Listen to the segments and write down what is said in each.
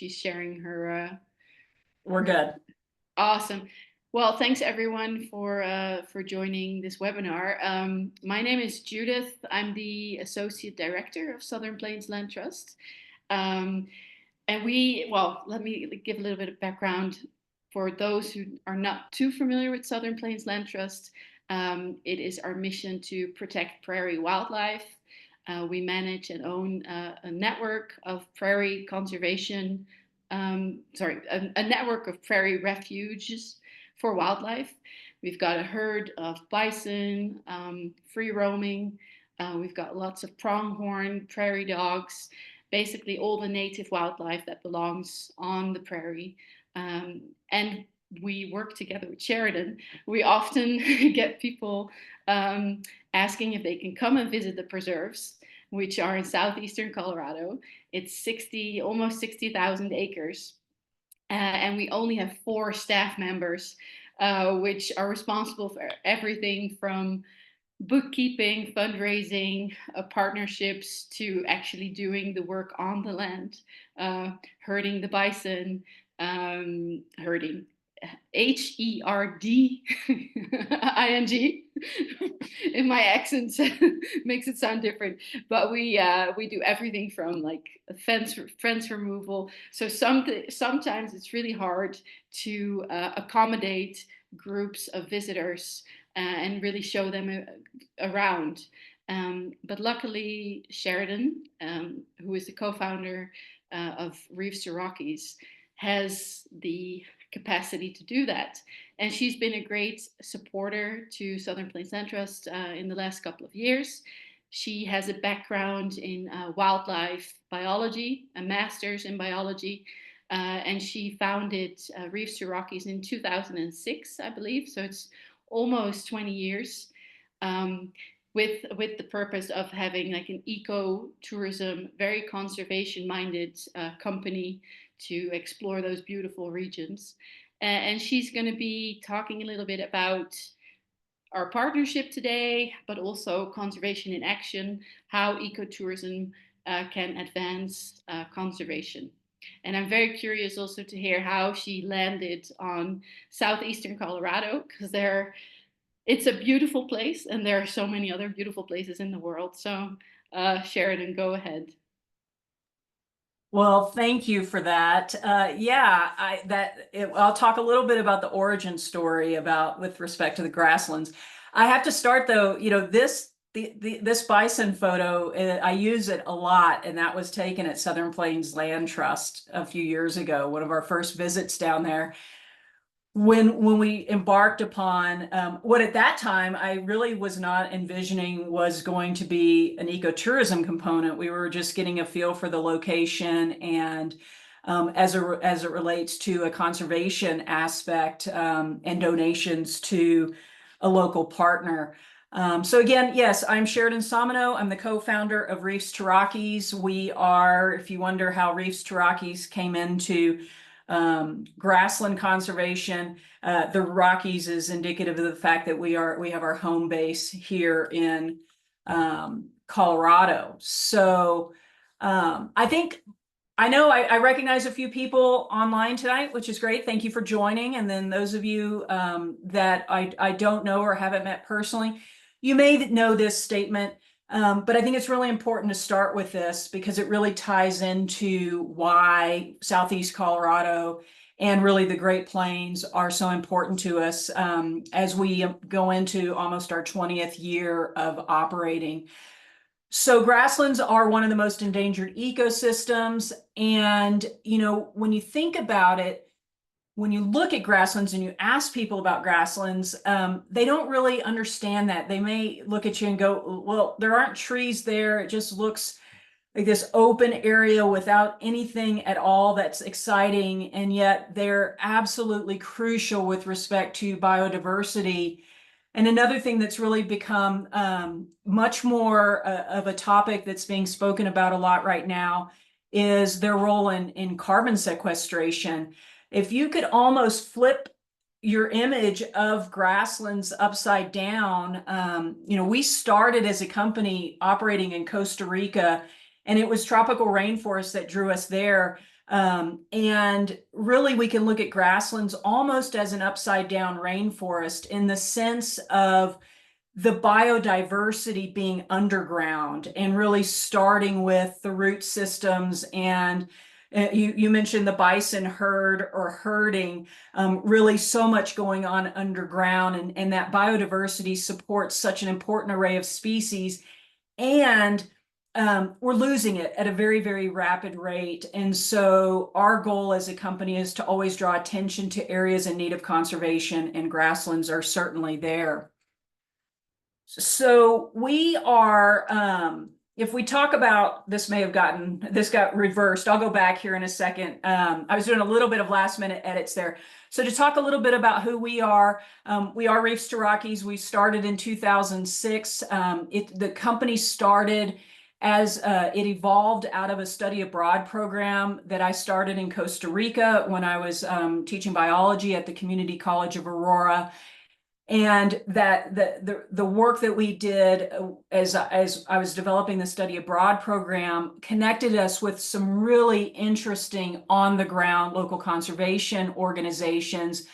she's sharing her. We're good. Awesome. Well, thanks everyone for joining this webinar. My name is Judith. I'm the Associate Director of Southern Plains Land Trust. Um, and let me give a little bit of background for those who are not too familiar with Southern Plains Land Trust. It is our mission to protect prairie wildlife. We manage and own a network of prairie conservation, a network of prairie refuges for wildlife. We've got a herd of bison, free roaming. We've got lots of pronghorn, prairie dogs, basically all the native wildlife that belongs on the prairie. And we work together with Sheridan. We often get people asking if they can come and visit the preserves, which are in southeastern Colorado. It's almost 60,000 acres. And we only have 4 staff members, which are responsible for everything from bookkeeping, fundraising, partnerships to actually doing the work on the land, herding the bison, herding, Herding. In my accent makes it sound different, but we do everything from like fence removal. So sometimes it's really hard to accommodate groups of visitors and really show them around. But luckily, Sheridan, who is the co-founder of Reefs to Rockies, has the capacity to do that. And she's been a great supporter to Southern Plains Land Trust in the last couple of years. She has a background in wildlife biology, a master's in biology, and she founded Reefs to Rockies in 2006, I believe. So it's almost 20 years. With the purpose of having like an ecotourism, very conservation-minded company to explore those beautiful regions. And she's going to be talking a little bit about our partnership today, but also conservation in action, how ecotourism can advance conservation. And I'm very curious also to hear how she landed on southeastern Colorado, because it's a beautiful place and there are so many other beautiful places in the world. So Sheridan, go ahead. Well, thank you for that. Yeah, I'll talk a little bit about the origin story with respect to the grasslands. I have to start though, this bison photo, I use it a lot, and that was taken at Southern Plains Land Trust a few years ago, one of our first visits down there. When we embarked upon what at that time I really was not envisioning was going to be an ecotourism component. We were just getting a feel for the location and as it relates to a conservation aspect and donations to a local partner. So again, yes, I'm Sheridan Samano. I'm the co-founder of Reefs to Rockies. We are, if you wonder how Reefs to Rockies came into grassland conservation, the Rockies is indicative of the fact that we have our home base here in Colorado. So I recognize a few people online tonight, which is great. Thank you for joining. And then those of you that I don't know or haven't met personally, you may know this statement. But I think it's really important to start with this because it really ties into why Southeast Colorado and really the Great Plains are so important to us as we go into almost our 20th year of operating. So grasslands are one of the most endangered ecosystems. And, when you think about it, when you look at grasslands and you ask people about grasslands, they don't really understand that. They may look at you and go, well, there aren't trees there. It just looks like this open area without anything at all that's exciting. And yet they're absolutely crucial with respect to biodiversity. And another thing that's really become much more of a topic that's being spoken about a lot right now is their role in carbon sequestration. If you could almost flip your image of grasslands upside down, we started as a company operating in Costa Rica, and it was tropical rainforest that drew us there. And really, we can look at grasslands almost as an upside down rainforest in the sense of the biodiversity being underground and really starting with the root systems. And you mentioned the bison herd or herding, really so much going on underground, and that biodiversity supports such an important array of species. And we're losing it at a very, very rapid rate. And so our goal as a company is to always draw attention to areas in need of conservation, and grasslands are certainly there. So we are, if we talk about, this got reversed. I'll go back here in a second. I was doing a little bit of last minute edits there. So to talk a little bit about who we are Reefs to Rockies. We started in 2006. The company started as it evolved out of a study abroad program that I started in Costa Rica when I was teaching biology at the Community College of Aurora. And that the work that we did as I was developing the study abroad program connected us with some really interesting on the ground local conservation organizations.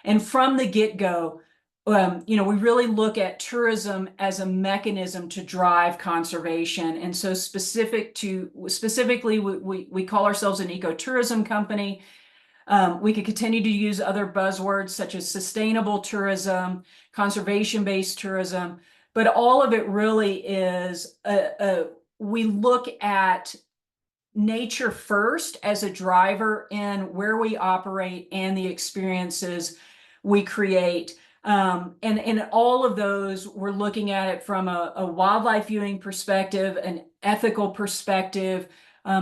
And from the get-go, we really look at tourism as a mechanism to drive conservation. And so specifically, we call ourselves an ecotourism company. We could continue to use other buzzwords such as sustainable tourism, conservation-based tourism, but all of it really is we look at nature first as a driver in where we operate and the experiences we create. And in all of those, we're looking at it from a wildlife viewing perspective, an ethical perspective,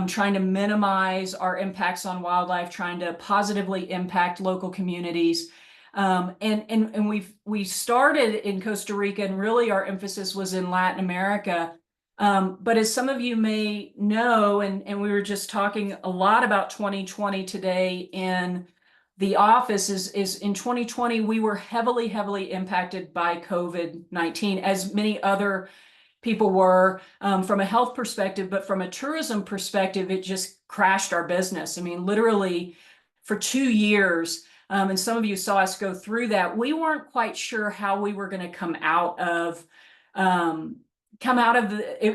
trying to minimize our impacts on wildlife, trying to positively impact local communities. And we started in Costa Rica, and really our emphasis was in Latin America. But as some of you may know, and we were just talking a lot about 2020 today in the office, is in 2020, we were heavily, heavily impacted by COVID-19, as many other people were, from a health perspective, but from a tourism perspective, it just crashed our business. I mean, literally for 2 years, and some of you saw us go through that, we weren't quite sure how we were going to come out of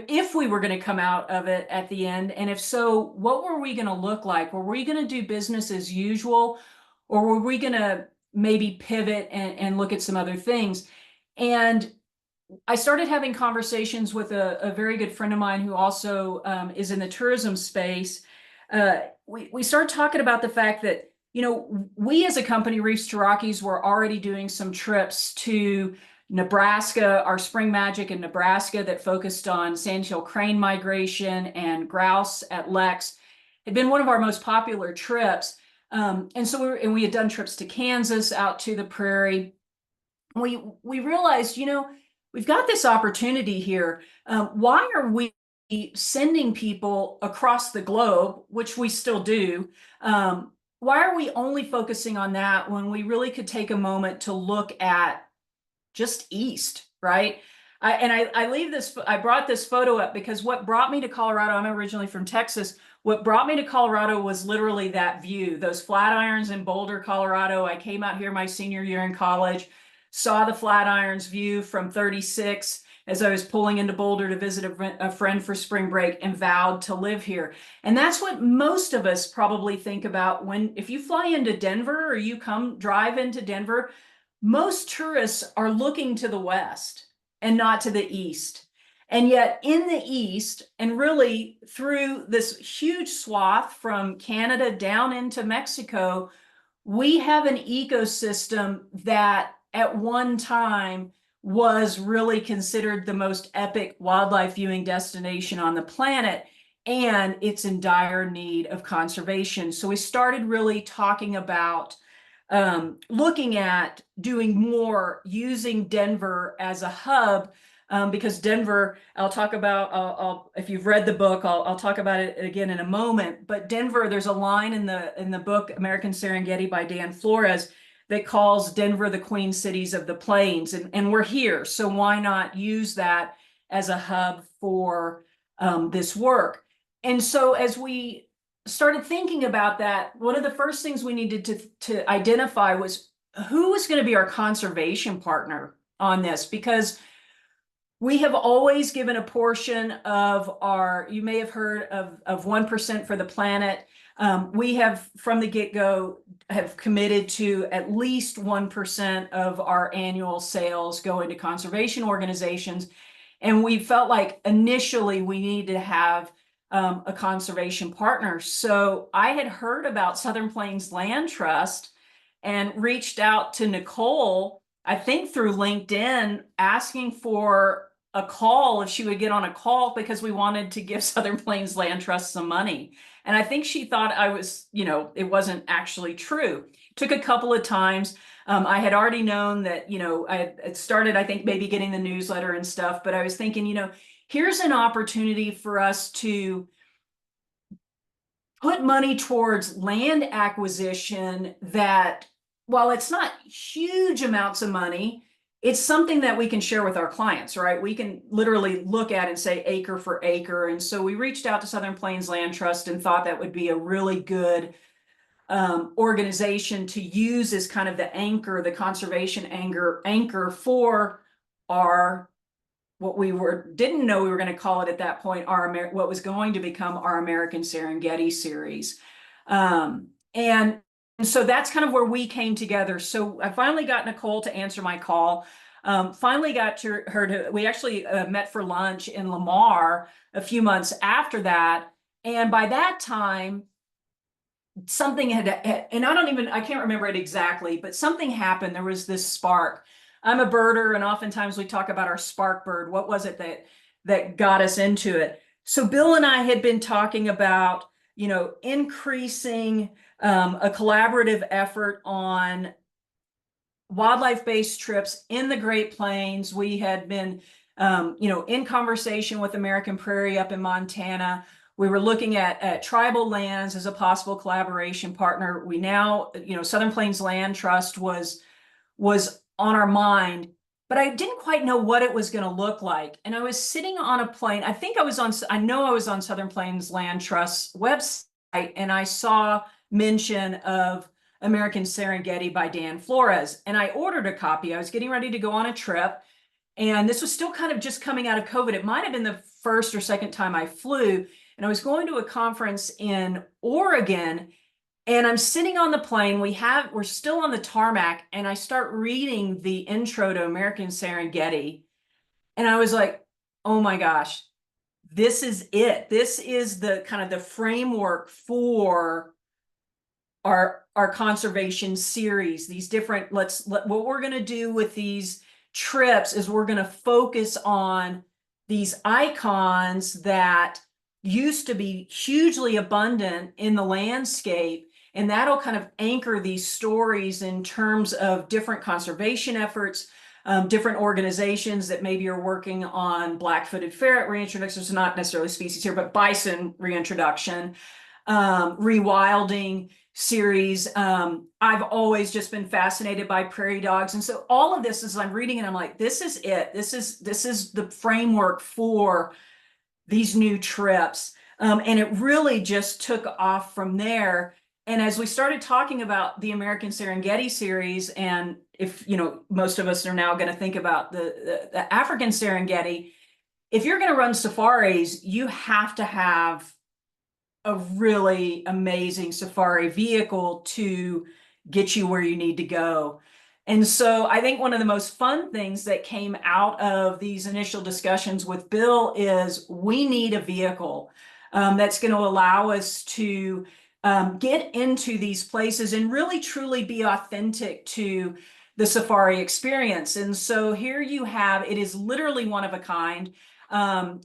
if we were going to come out of it at the end. And if so, what were we going to look like? Were we going to do business as usual, or were we going to maybe pivot and look at some other things? And I started having conversations with a very good friend of mine who also is in the tourism space. We started talking about the fact that, we as a company, Reefs to Rockies, were already doing some trips to Nebraska, our Spring Magic in Nebraska that focused on sandhill crane migration and grouse at Lex. It had been one of our most popular trips. And so we had done trips to Kansas, out to the prairie. We realized, we've got this opportunity here. Why are we sending people across the globe, which we still do? Why are we only focusing on that when we really could take a moment to look at just east, right? I brought this photo up because what brought me to Colorado, I'm originally from Texas. What brought me to Colorado was literally that view, those Flatirons in Boulder, Colorado. I came out here my senior year in college, saw the Flatirons view from 36 as I was pulling into Boulder to visit a friend for spring break, and vowed to live here. And that's what most of us probably think about if you fly into Denver or you drive into Denver, most tourists are looking to the west and not to the east. And yet in the east, and really through this huge swath from Canada down into Mexico, we have an ecosystem that at one time was really considered the most epic wildlife viewing destination on the planet, and it's in dire need of conservation. So we started really talking about looking at doing more using Denver as a hub, because Denver, I'll talk about, if you've read the book, I'll talk about it again in a moment. But Denver, there's a line in the book American Serengeti by Dan Flores that calls Denver the Queen Cities of the Plains, and we're here, so why not use that as a hub for this work? And so as we started thinking about that, one of the first things we needed to identify was who was going to be our conservation partner on this, because we have always given a portion of our, you may have heard of 1% for the planet. We have from the get-go have committed to at least 1% of our annual sales go into conservation organizations. And we felt like initially we needed to have a conservation partner. So I had heard about Southern Plains Land Trust and reached out to Nicole, I think through LinkedIn, asking for a call, if she would get on a call, because we wanted to give Southern Plains Land Trust some money. And I think she thought I was, it wasn't actually true. It took a couple of times. I had already known that, I had started, I think, maybe getting the newsletter and stuff, but I was thinking, here's an opportunity for us to put money towards land acquisition that, while it's not huge amounts of money, it's something that we can share with our clients, right? We can literally look at and say acre for acre. And so we reached out to Southern Plains Land Trust and thought that would be a really good organization to use as kind of the anchor, the conservation anchor for our, what we didn't know we were going to call it at that point, what was going to become our American Serengeti series. And so that's kind of where we came together. So I finally got Nicole to answer my call. Finally got her to, we actually met for lunch in Lamar a few months after that. And by that time, something had, and I can't remember it exactly, but something happened. There was this spark. I'm a birder, and oftentimes we talk about our spark bird. What was it that got us into it? So Bill and I had been talking about, increasing a collaborative effort on wildlife-based trips in the Great Plains. We had been, in conversation with American Prairie up in Montana. We were looking at tribal lands as a possible collaboration partner. We now, Southern Plains Land Trust was on our mind, but I didn't quite know what it was going to look like. And I was sitting on a plane. I know I was on Southern Plains Land Trust's website, and I saw mention of American Serengeti by Dan Flores. And I ordered a copy. I was getting ready to go on a trip. And this was still kind of just coming out of COVID. It might have been the first or second time I flew. And I was going to a conference in Oregon, and I'm sitting on the plane. We're still on the tarmac, and I start reading the intro to American Serengeti. And I was like, oh my gosh, this is it. This is the kind of the framework for our conservation series. These different, what we're going to do with these trips is we're going to focus on these icons that used to be hugely abundant in the landscape, and that'll kind of anchor these stories in terms of different conservation efforts, different organizations that maybe are working on black-footed ferret reintroduction, so not necessarily species here, but bison reintroduction, rewilding series. I've always just been fascinated by prairie dogs. And so all of this, as I'm reading it, I'm like, this is it. This is the framework for these new trips. And it really just took off from there. And as we started talking about the American Serengeti series, and if, most of us are now going to think about the African Serengeti, if you're going to run safaris, you have to have a really amazing safari vehicle to get you where you need to go. And so I think one of the most fun things that came out of these initial discussions with Bill is we need a vehicle that's going to allow us to get into these places and really truly be authentic to the safari experience. And so here you have, it is literally one of a kind.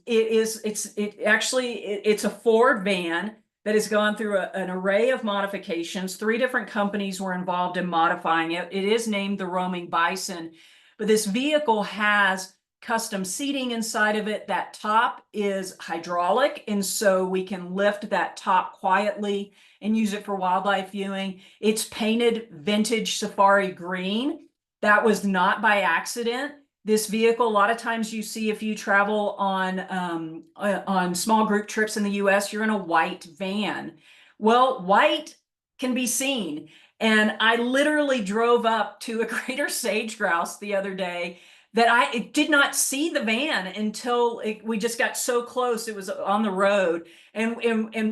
It's a Ford van that has gone through an array of modifications. 3 different companies were involved in modifying it. It is named the Roaming Bison, but this vehicle has custom seating inside of it. That top is hydraulic, and so we can lift that top quietly and use it for wildlife viewing. It's painted vintage safari green. That was not by accident. This vehicle, a lot of times you see, if you travel on small group trips in the US, you're in a white van. Well, white can be seen. And I literally drove up to a greater sage grouse the other day that I did not see the van until we just got so close. It was on the road. And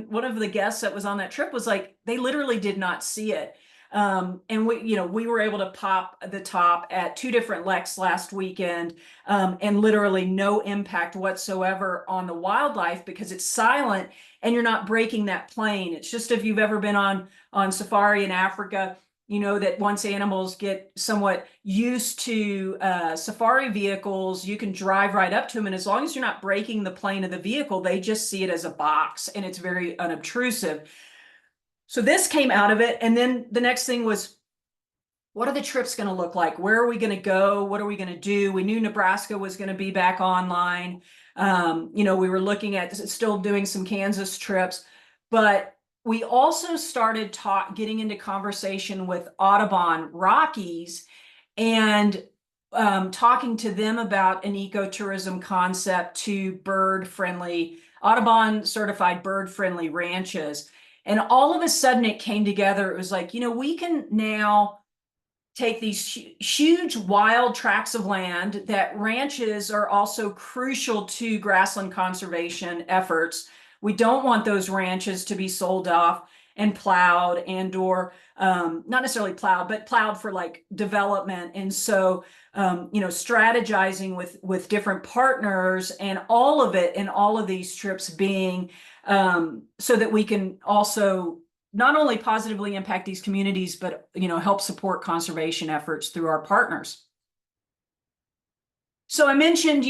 one of the guests that was on that trip was like, they literally did not see it. And we were able to pop the top at 2 different leks last weekend, and literally no impact whatsoever on the wildlife because it's silent and you're not breaking that plane. It's just, if you've ever been on safari in Africa, you know that once animals get somewhat used to safari vehicles, you can drive right up to them. And as long as you're not breaking the plane of the vehicle, they just see it as a box and it's very unobtrusive. So this came out of it. And then the next thing was, what are the trips going to look like? Where are we going to go? What are we going to do? We knew Nebraska was going to be back online. We were looking at still doing some Kansas trips, but we also started getting into conversation with Audubon Rockies and talking to them about an ecotourism concept to bird-friendly, Audubon certified bird-friendly ranches. And all of a sudden it came together. It was like, we can now take these huge wild tracts of land that ranches are also crucial to grassland conservation efforts. We don't want those ranches to be sold off and plowed or not necessarily plowed, but plowed for like development. And so, strategizing with different partners and all of it in all of these trips being so that we can also not only positively impact these communities, but help support conservation efforts through our partners. So I mentioned,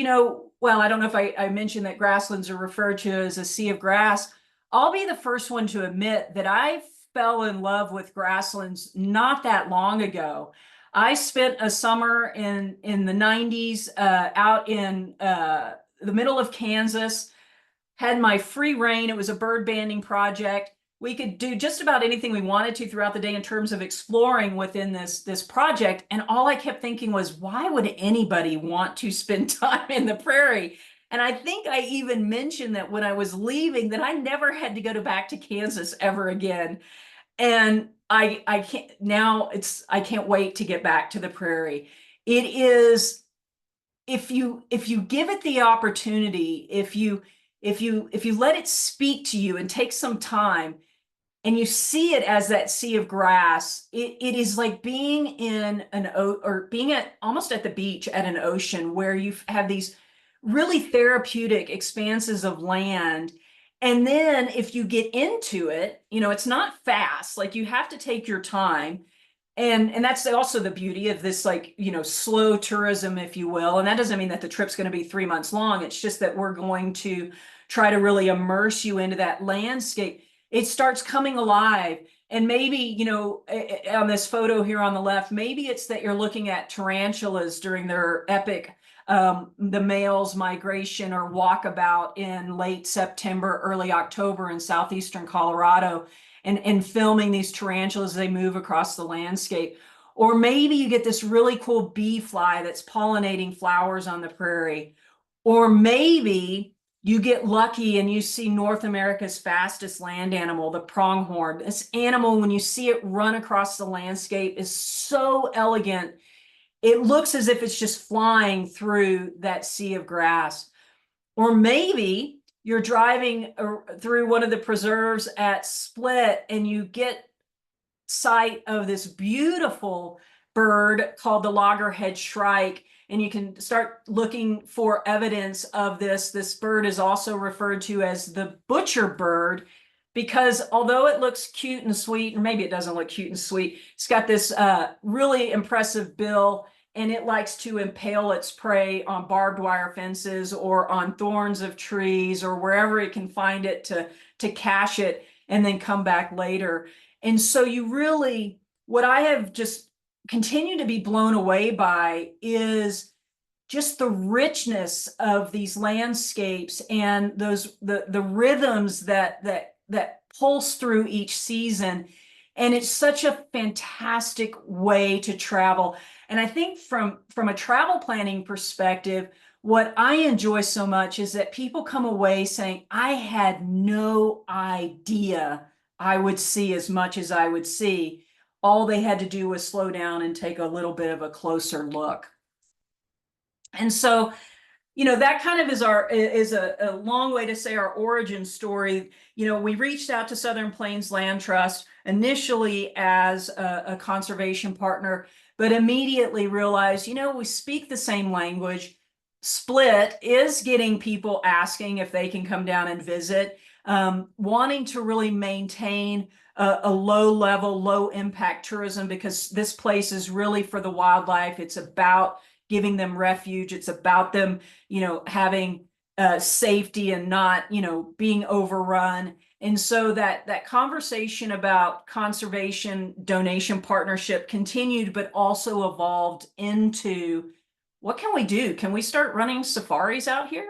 well, I don't know if I mentioned that grasslands are referred to as a sea of grass. I'll be the first one to admit that I fell in love with grasslands not that long ago. I spent a summer in the 90s out in the middle of Kansas, had my free reign. It was a bird banding project. We could do just about anything we wanted to throughout the day in terms of exploring within this project. And all I kept thinking was, why would anybody want to spend time in the prairie? And I think I even mentioned that when I was leaving that I never had to go back to Kansas ever again. And I can't wait to get back to the prairie. It is, if you give it the opportunity, if you let it speak to you and take some time and you see it as that sea of grass, it is like being in being almost at the beach at an ocean where you have these really therapeutic expanses of land. And then if you get into it, it's not fast, like you have to take your time. And that's also the beauty of this, like, slow tourism, if you will. And that doesn't mean that the trip's going to be 3 months long. It's just that we're going to try to really immerse you into that landscape. It starts coming alive. And maybe, on this photo here on the left, maybe it's that you're looking at tarantulas during their epic, the males migration or walkabout in late September, early October in southeastern Colorado, and filming these tarantulas as they move across the landscape. Or maybe you get this really cool bee fly that's pollinating flowers on the prairie. Or maybe you get lucky and you see North America's fastest land animal, the pronghorn. This animal, when you see it run across the landscape, is so elegant. It looks as if it's just flying through that sea of grass. Or maybe you're driving through one of the preserves at Split and you get sight of this beautiful bird called the loggerhead shrike, and you can start looking for evidence of this. This bird is also referred to as the butcher bird because although it looks cute and sweet, or maybe it doesn't look cute and sweet, it's got this really impressive bill, and it likes to impale its prey on barbed wire fences or on thorns of trees or wherever it can find it to cache it and then come back later. And so what I have just continued to be blown away by is just the richness of these landscapes and the rhythms that pulse through each season. And it's such a fantastic way to travel. And I think from a travel planning perspective, what I enjoy so much is that people come away saying, I had no idea I would see as much as I would see. All they had to do was slow down and take a little bit of a closer look. And so, that kind of is a long way to say our origin story. We reached out to Southern Plains Land Trust initially as a conservation partner, but immediately realized, we speak the same language. SPLT is getting people asking if they can come down and visit, wanting to really maintain a low level, low impact tourism, because this place is really for the wildlife. It's about giving them refuge. It's about them, having safety and not, being overrun. And so that conversation about conservation donation partnership continued, but also evolved into, what can we do? Can we start running safaris out here?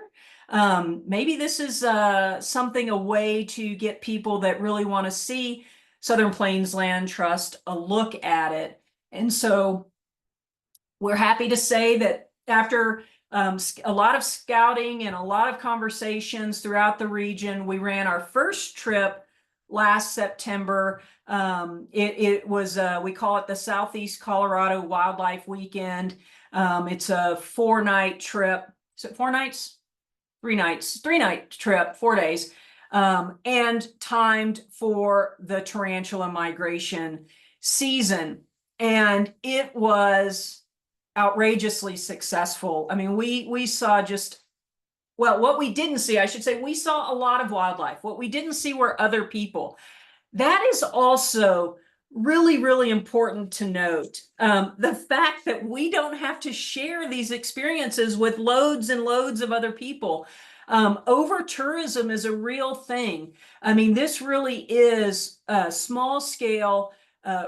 Maybe this is something, a way to get people that really want to see Southern Plains Land Trust a look at it. And so we're happy to say that after a lot of scouting and a lot of conversations throughout the region, we ran our first trip last September. It was, we call it the Southeast Colorado Wildlife Weekend. It's a 4-night trip. Is it 4 nights? 3 nights, 3-night trip, 4 days, and timed for the tarantula migration season. And it was outrageously successful. I mean, we saw just, well, what we didn't see, I should say, we saw a lot of wildlife. What we didn't see were other people. That is also really, really important to note. The fact that we don't have to share these experiences with loads and loads of other people. Over tourism is a real thing. I mean, this really is a small scale,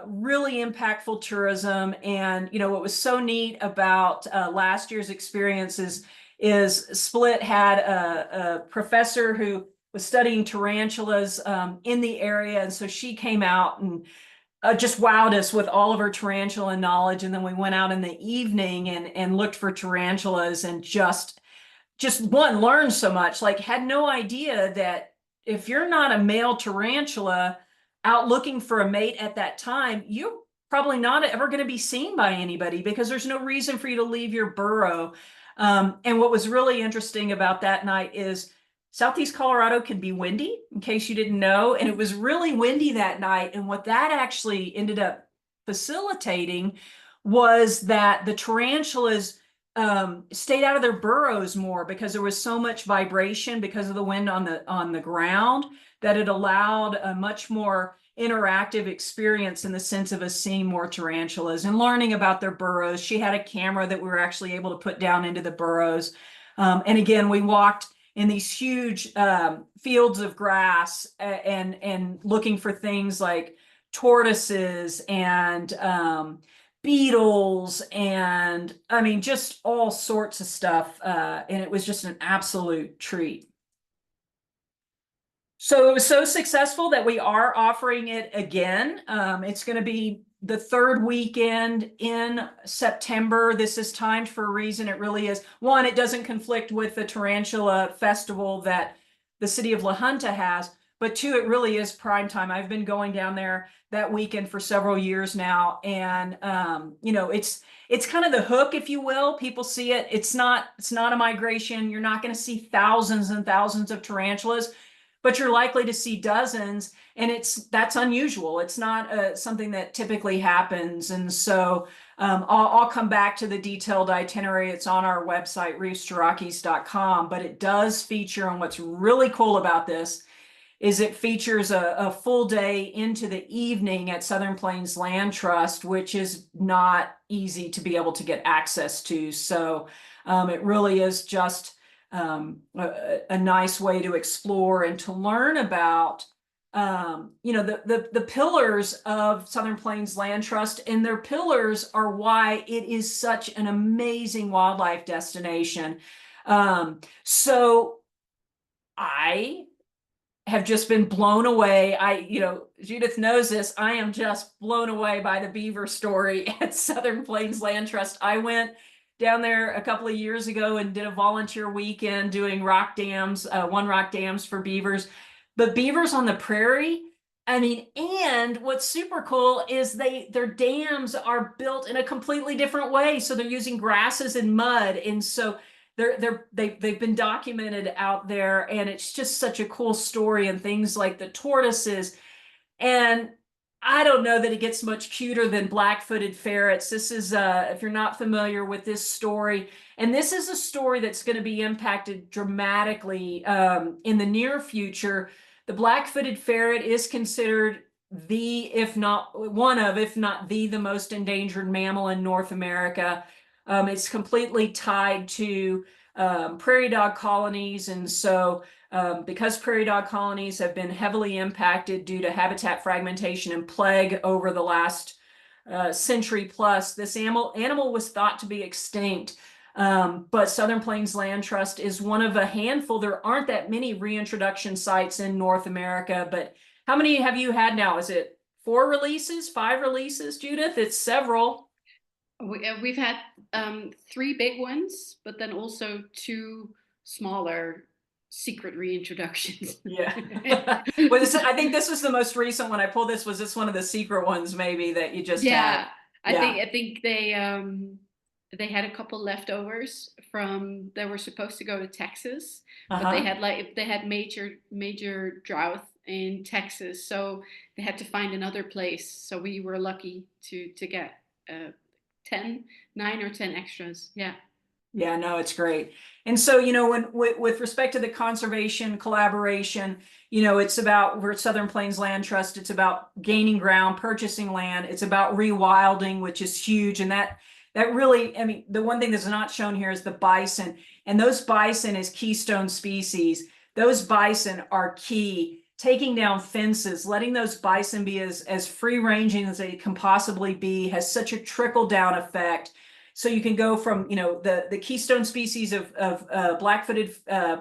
really impactful tourism. And, what was so neat about last year's experiences is SPLT had a professor who was studying tarantulas in the area. And so she came out and just wowed us with all of her tarantula knowledge. And then we went out in the evening and looked for tarantulas, and just one, learned so much. Like, had no idea that if you're not a male tarantula out looking for a mate at that time, you're probably not ever going to be seen by anybody, because there's no reason for you to leave your burrow. And what was really interesting about that night is Southeast Colorado can be windy, in case you didn't know. And it was really windy that night. And what that actually ended up facilitating was that the tarantulas stayed out of their burrows more, because there was so much vibration because of the wind on the ground, that it allowed a much more interactive experience, in the sense of us seeing more tarantulas and learning about their burrows. She had a camera that we were actually able to put down into the burrows. And again, we walked in these huge fields of grass, and looking for things like tortoises and beetles, and I mean, just all sorts of stuff. And it was just an absolute treat. So it was so successful that we are offering it again. It's going to be the 3rd weekend in September. This is timed for a reason. It really is. One, it doesn't conflict with the Tarantula Festival that the city of La Junta has, but 2, it really is prime time. I've been going down there that weekend for several years now, and it's kind of the hook, if you will. People see it. It's not a migration. You're not going to see thousands and thousands of tarantulas, but you're likely to see dozens, and that's unusual. It's not something that typically happens. And so I'll come back to the detailed itinerary. It's on our website, reefs-to-rockies.com, but it does feature, and what's really cool about this is it features a full day into the evening at Southern Plains Land Trust, which is not easy to be able to get access to. So it really is just a nice way to explore and to learn about the pillars of Southern Plains Land Trust. And their pillars are why it is such an amazing wildlife destination. So I have just been blown away. Judith knows this. I am just blown away by the beaver story at Southern Plains Land Trust. I went down there a couple of years ago and did a volunteer weekend doing rock dams, 1 rock dams for beavers. But beavers on the prairie, I mean, and what's super cool is their dams are built in a completely different way. So they're using grasses and mud, and so they've been documented out there, and it's just such a cool story. And things like the tortoises, and I don't know that it gets much cuter than black-footed ferrets. This is, if you're not familiar with this story, and this is a story that's going to be impacted dramatically in the near future. The black-footed ferret is considered the, if not one of, if not the most endangered mammal in North America. It's completely tied to prairie dog colonies, and so because prairie dog colonies have been heavily impacted due to habitat fragmentation and plague over the last century plus, this animal was thought to be extinct. But Southern Plains Land Trust is one of a handful. There aren't that many reintroduction sites in North America, but how many have you had now? Is it 4 releases, 5 releases, Judith? It's several. We've had 3 big ones, but then also 2 smaller secret reintroductions. Yeah. Well, I think this was the most recent one. I pulled this. Was this one of the secret ones maybe that you just had? Yeah, Yeah. I think they had a couple leftovers from they were supposed to go to Texas, but Uh-huh. they had major drought in Texas, so they had to find another place. So we were lucky to get 10, 9 or 10 extras. Yeah. Yeah, no, it's great. And so, when with respect to the conservation collaboration, it's about, we're at Southern Plains Land Trust. It's about gaining ground, purchasing land. It's about rewilding, which is huge. And that really, I mean, the one thing that's not shown here is the bison. And those bison is keystone species. Those bison are key. Taking down fences, letting those bison be as free ranging as they can possibly be, has such a trickle down effect. So you can go from, the keystone species of black-footed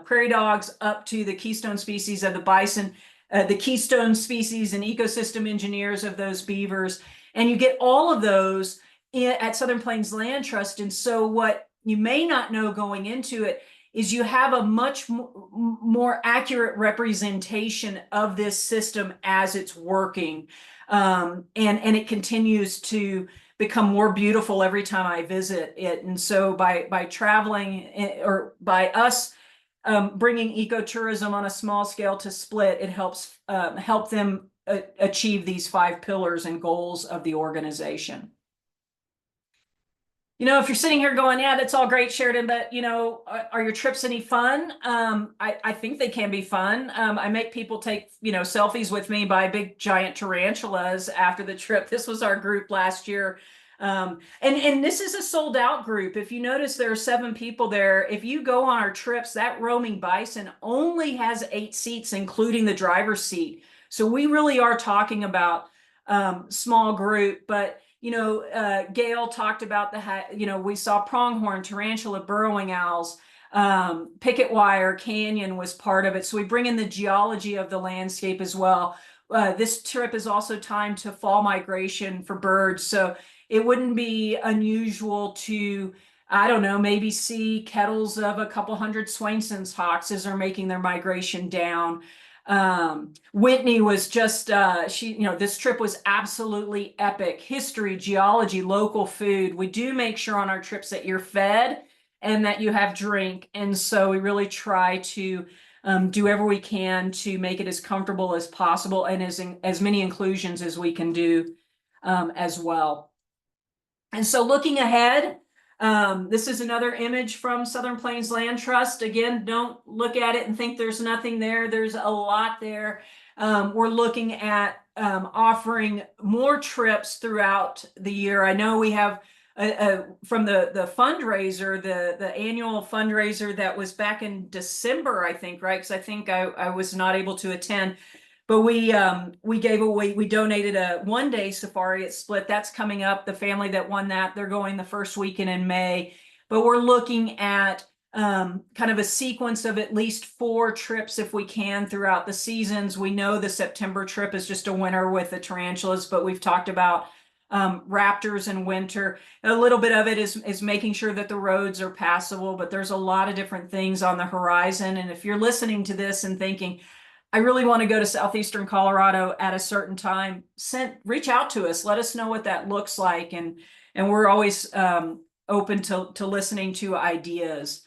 prairie dogs up to the keystone species of the bison, the keystone species and ecosystem engineers of those beavers. And you get all of those at Southern Plains Land Trust. And so what you may not know going into it is you have a much more accurate representation of this system as it's working. And it continues to become more beautiful every time I visit it. And so by traveling, or by us bringing ecotourism on a small scale to Split, it helps help them achieve these 5 pillars and goals of the organization. If you're sitting here going, yeah, that's all great, Sheridan, but are your trips any fun? I think they can be fun. I make people take, selfies with me by big giant tarantulas after the trip. This was our group last year. And this is a sold out group. If you notice, there are 7 people there. If you go on our trips, that roaming bison only has 8 seats, including the driver's seat. So we really are talking about small group, but Gail talked about we saw pronghorn, tarantula, burrowing owls, picket wire, canyon was part of it. So we bring in the geology of the landscape as well. This trip is also timed to fall migration for birds. So it wouldn't be unusual to, I don't know, maybe see kettles of a couple hundred Swainson's hawks as they're making their migration down. Whitney was just, this trip was absolutely epic. History, geology, local food. We do make sure on our trips that you're fed and that you have drink. And so we really try to do whatever we can to make it as comfortable as possible and as many inclusions as we can do as well. And so looking ahead, this is another image from Southern Plains Land Trust. Again, don't look at it and think there's nothing there. There's a lot there. We're looking at offering more trips throughout the year. I know we have from the fundraiser, the annual fundraiser that was back in December, I think, right? Because I think I was not able to attend. But we gave away, we donated a 1-day safari at Split. That's coming up. The family that won that, they're going the first weekend in May. But we're looking at kind of a sequence of at least 4 trips if we can throughout the seasons. We know the September trip is just a winter with the tarantulas, but we've talked about raptors in winter. A little bit of it is making sure that the roads are passable, but there's a lot of different things on the horizon. And if you're listening to this and thinking, I really want to go to southeastern Colorado at a certain time, reach out to us. Let us know what that looks like, and we're always open to listening to ideas.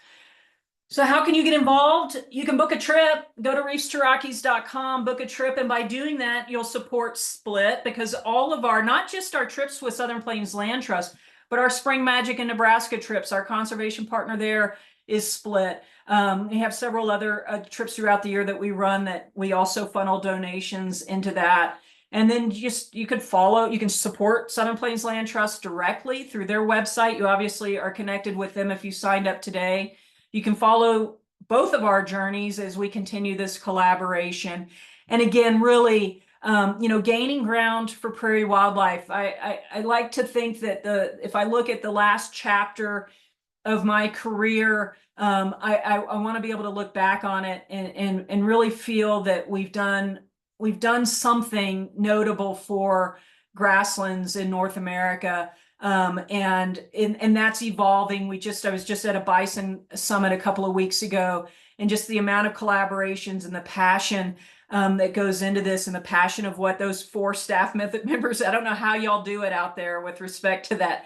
So how can you get involved? You can book a trip, go to reefs2rockies.com, book a trip. And by doing that, you'll support SPLT, because all of our, not just our trips with Southern Plains Land Trust, but our Spring Magic and Nebraska trips, our conservation partner there is SPLT. We have several other trips throughout the year that we run that we also funnel donations into that. And then you can support Southern Plains Land Trust directly through their website. You obviously are connected with them if you signed up today. You can follow both of our journeys as we continue this collaboration. And again, really, gaining ground for prairie wildlife. I like to think that if I look at the last chapter of my career, I want to be able to look back on it and really feel that we've done something notable for grasslands in North America. And that's evolving. I was just at a bison summit a couple of weeks ago, and just the amount of collaborations and the passion that goes into this, and the passion of what those 4 staff members, I don't know how y'all do it out there with respect to that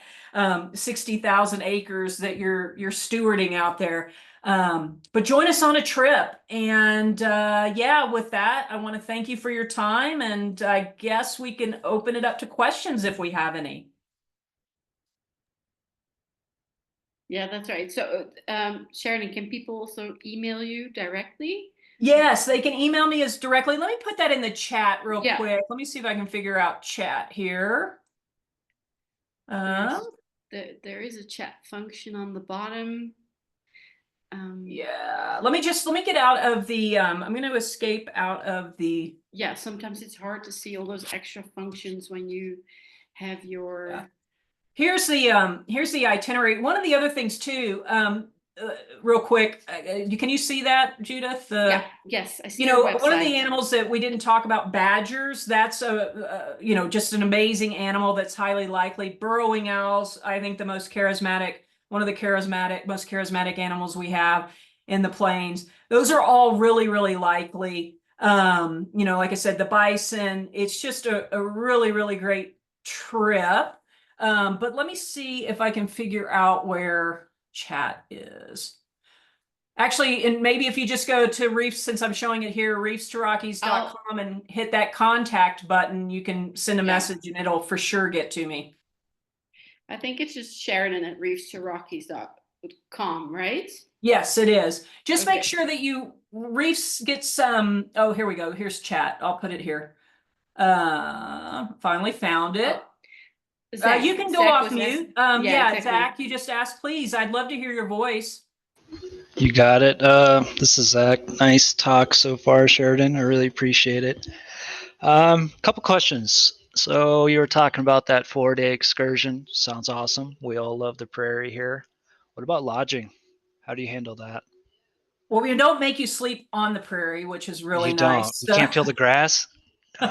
60,000 acres that you're stewarding out there. But join us on a trip. And with that, I want to thank you for your time. And I guess we can open it up to questions if we have any. Yeah, that's right. So, Sheridan, can people also email you directly? Yes, they can email me as directly. Let me put that in the chat real Yeah. quick. Let me see if I can figure out chat here. There is a chat function on the bottom. Yeah, let me get out of the, I'm going to escape out of the. Yeah, sometimes it's hard to see all those extra functions when you have your. Yeah. Here's the itinerary. One of the other things too, real quick, can you see that, Judith? Yeah, yes, I see your website. One of the animals that we didn't talk about, badgers, that's just an amazing animal that's highly likely. Burrowing owls, I think one of the most charismatic animals we have in the plains. Those are all really, really likely. Like I said, the bison, it's just a really, really great trip. But let me see if I can figure out where chat is. Actually, and maybe if you just go to Reefs, since I'm showing it here, reefs2rockies.com, and hit that contact button, you can send a message and it'll for sure get to me. I think it's just Sheridan at reefs2rockies.com, right? Yes, it is. Just make sure that Reefs gets some. Oh, here we go. Here's chat. I'll put it here. Finally found it. Zach, you can go off mute. Exactly. Zach, you just asked, please. I'd love to hear your voice. You got it. This is Zach. Nice talk so far, Sheridan. I really appreciate it. Couple questions. So you were talking about that 4-day excursion. Sounds awesome. We all love the prairie here. What about lodging? How do you handle that? Well, we don't make you sleep on the prairie, which is really nice. You can't feel the grass? So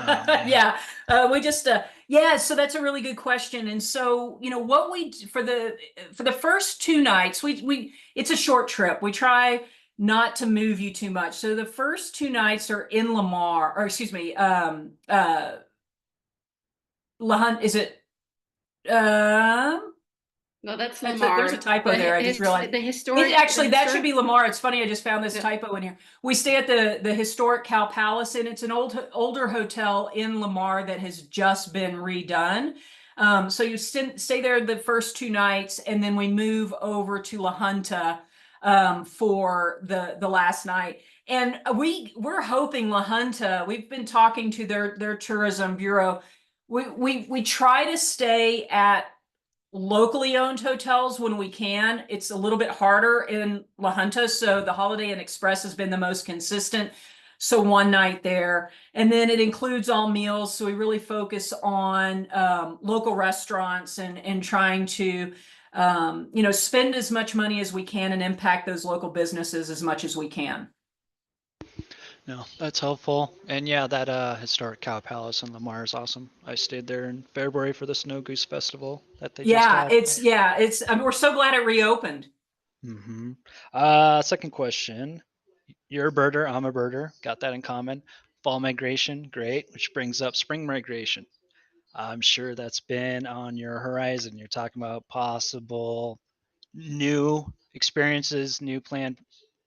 that's a really good question. And so, what we for the first 2 nights, it's a short trip. We try not to move you too much. So the first 2 nights are in Lamar, or excuse me, is it? No, that's Lamar. There's a typo there. I just realized. That should be Lamar. It's funny. I just found this typo in here. We stay at the historic Cow Palace, and it's an older hotel in Lamar that has just been redone. So you stay there the first 2 nights, and then we move over to La Junta for the last night. And we're hoping La Junta. We've been talking to their tourism bureau. We try to stay at locally owned hotels when we can. It's a little bit harder in La Junta, so the Holiday Inn Express has been the most consistent. So 1 night there, and then it includes all meals. So we really focus on local restaurants and trying to spend as much money as we can and impact those local businesses as much as we can. No, that's helpful. And yeah, that historic Cow Palace in Lamar is awesome. I stayed there in February for the Snow Goose Festival that they just had. We're so glad it reopened. Second question. You're a birder, I'm a birder. Got that in common. Fall migration, great, which brings up spring migration. I'm sure that's been on your horizon. You're talking about possible new experiences, new planned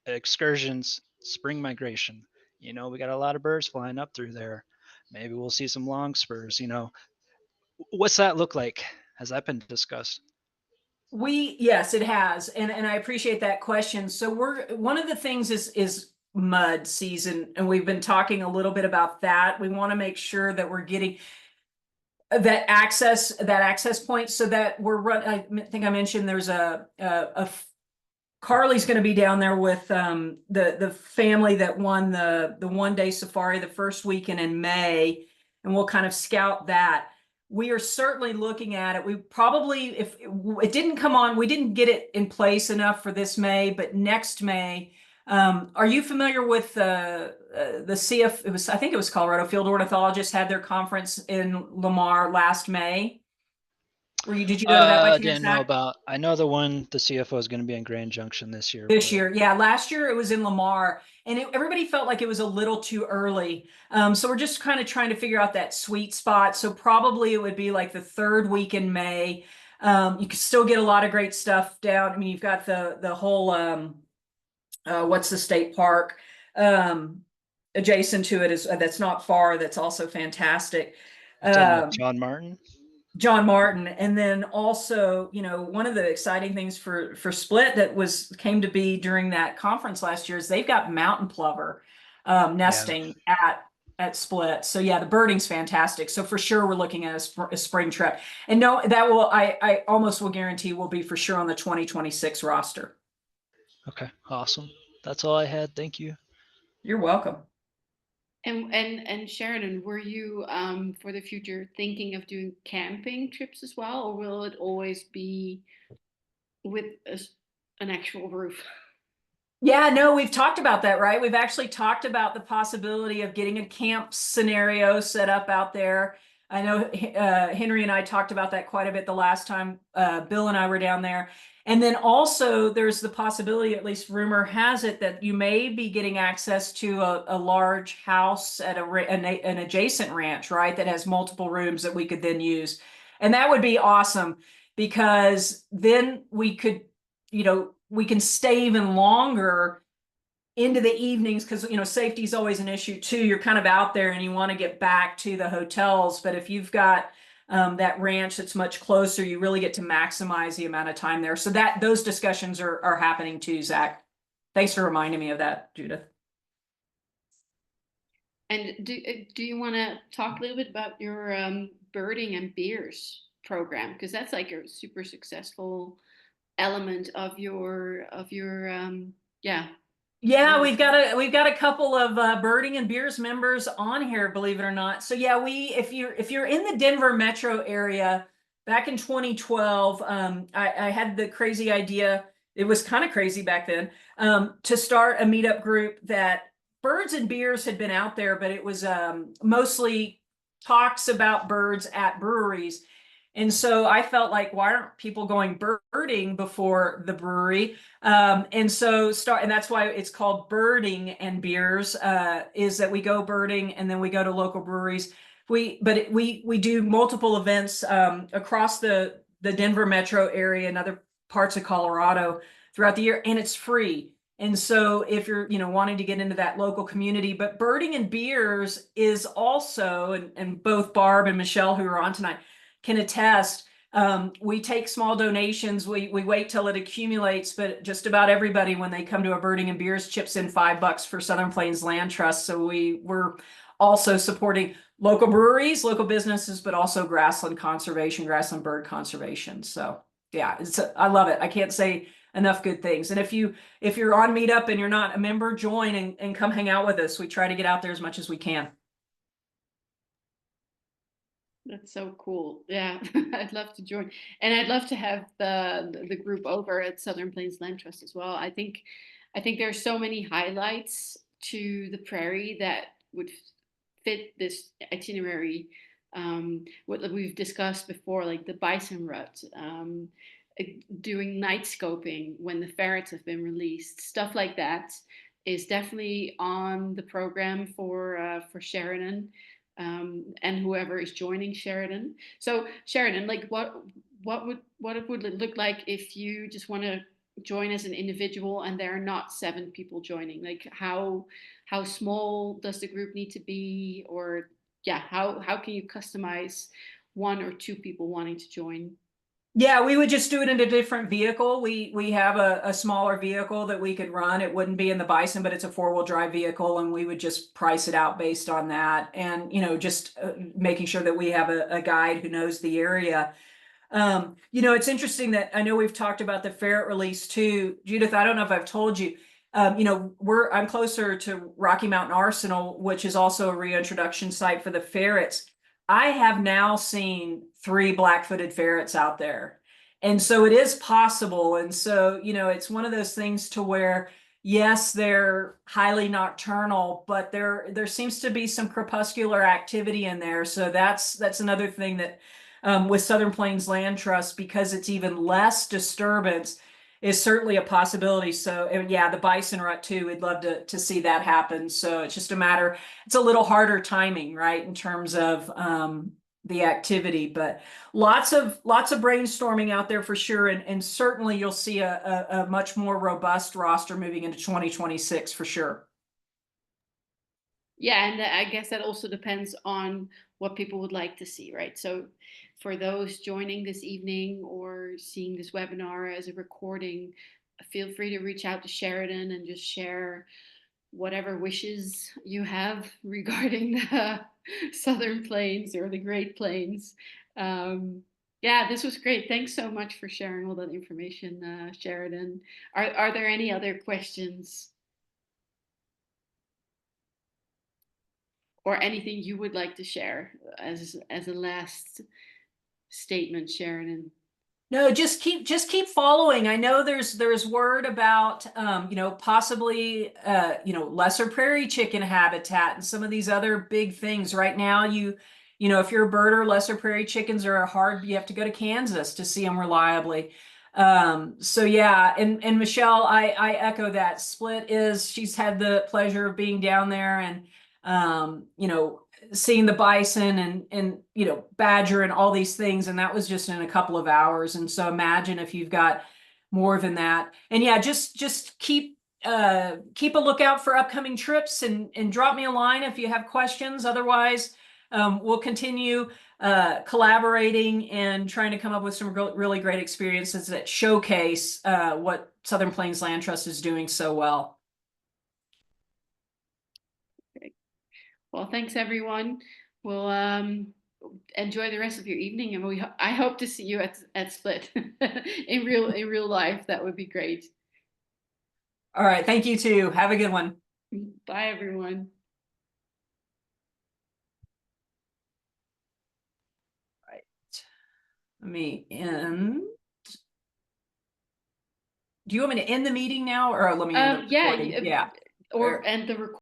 excursions, spring migration. We got a lot of birds flying up through there. Maybe we'll see some longspurs. What's that look like? Has that been discussed? Yes, it has. And I appreciate that question. So one of the things is mud season, and we've been talking a little bit about that. We want to make sure that we're getting that access point so that I think I mentioned there's Carly's going to be down there with the family that won the 1 day safari the first weekend in May, and we'll kind of scout that. We are certainly looking at it. We probably, if it didn't come on, we didn't get it in place enough for this May, but next May. Are you familiar with the CF? I think it was Colorado Field Ornithologists had their conference in Lamar last May. Did you go to that by chance, Didn't know Zach? about. I know the CFO is going to be in Grand Junction this year. This year, yeah. Last year it was in Lamar, and everybody felt like it was a little too early. So we're just kind of trying to figure out that sweet spot. So probably it would be like the third week in May. You can still get a lot of great stuff down. I mean, you've got the whole what's the state park adjacent to it is that's not far. That's also fantastic. Talking about John Martin. John Martin. And then also, one of the exciting things for Split that came to be during that conference last year is they've got mountain plover nesting at Split. So yeah, the birding's fantastic. So for sure we're looking at a spring trip. And no, that I almost will guarantee will be for sure on the 2026 roster. Okay, awesome. That's all I had. Thank you. You're welcome. And Sheridan, were you for the future thinking of doing camping trips as well, or will it always be with an actual roof? Yeah, no, we've talked about that, right? We've actually talked about the possibility of getting a camp scenario set up out there. I know Henry and I talked about that quite a bit the last time Bill and I were down there. And then also there's the possibility, at least rumor has it, that you may be getting access to a large house at an adjacent ranch, right? That has multiple rooms that we could then use. And that would be awesome because then we could, we can stay even longer into the evenings because safety is always an issue too. You're kind of out there and you want to get back to the hotels, but if you've got that ranch that's much closer, you really get to maximize the amount of time there. So those discussions are happening too, Zach. Thanks for reminding me of that, Judith. And do you want to talk a little bit about your birding and beers program, because that's like a super successful element of your Yeah, we've got a couple of birding and beers members on here, believe it or not. So yeah, if you're in the Denver metro area, back in 2012, I had the crazy idea. It was kind of crazy back then to start a meetup group that birds and beers had been out there, but it was mostly talks about birds at breweries. And so I felt like, why aren't people going birding before the brewery? And that's why it's called Birding and Beers, is that we go birding and then we go to local breweries. We do multiple events across the Denver metro area and other parts of Colorado throughout the year, and it's free. And so if you're, wanting to get into that local community, but Birding and Beers is also, and both Barb and Michelle, who are on tonight, can attest. We take small donations. We wait till it accumulates, but just about everybody, when they come to a Birding and Beers, chips in $5 for Southern Plains Land Trust. So we're also supporting local breweries, local businesses, but also grassland conservation, grassland bird conservation. So yeah, I love it. I can't say enough good things. And if you're on Meetup and you're not a member, join and come hang out with us. We try to get out there as much as we can. That's so cool. Yeah, I'd love to join. And I'd love to have the group over at Southern Plains Land Trust as well. I think there's so many highlights to the prairie that would fit this itinerary. What we've discussed before, like the bison rut, doing night scoping when the ferrets have been released, stuff like that. is definitely on the program for Sheridan, and whoever is joining Sheridan. So Sheridan, like what it would look like if you just want to join as an individual and there are not 7 people joining? Like how small does the group need to be, or yeah, how can you customize 1 or 2 people wanting to join? Yeah, we would just do it in a different vehicle. We have a smaller vehicle that we could run. It wouldn't be in the Bison, but it's a 4-wheel drive vehicle, and we would just price it out based on that. And, just making sure that we have a guide who knows the area. It's interesting that I know we've talked about the ferret release too. Judith, I don't know if I've told you, I'm closer to Rocky Mountain Arsenal, which is also a reintroduction site for the ferrets. I have now seen 3 black-footed ferrets out there. And so it is possible. And so, it's one of those things to where, yes, they're highly nocturnal, but there seems to be some crepuscular activity in there. So that's another thing that with Southern Plains Land Trust, because it's even less disturbance, is certainly a possibility. So, and yeah, the bison rut too, we'd love to see that happen. So it's just a matter, it's a little harder timing, right, in terms of the activity, but lots of brainstorming out there for sure. And certainly you'll see a much more robust roster moving into 2026 for sure. Yeah, and I guess that also depends on what people would like to see, right? So for those joining this evening or seeing this webinar as a recording, feel free to reach out to Sheridan and just share whatever wishes you have regarding the Southern Plains or the Great Plains. Yeah, this was great. Thanks so much for sharing all that information, Sheridan. Are there any other questions or anything you would like to share as a last statement, Sheridan? No, just keep following. I know there's word about possibly lesser prairie chicken habitat and some of these other big things. Right now, if you're a birder, lesser prairie chickens are hard. You have to go to Kansas to see them reliably. So yeah, and Michelle, I echo that. She's had the pleasure of being down there and seeing the bison and badger and all these things, and that was just in a couple of hours. And so imagine if you've got more than that. And yeah, just keep a lookout for upcoming trips and drop me a line if you have questions. Otherwise, we'll continue collaborating and trying to come up with some really great experiences that showcase what Southern Plains Land Trust is doing so well. Well, thanks everyone. We'll enjoy the rest of your evening, and I hope to see you at Split in real life. That would be great. All right, thank you too. Have a good one. Bye, everyone. All right, let me end. Do you want me to end the meeting now, or let me end the recording? Yeah, Yeah. or end the recording.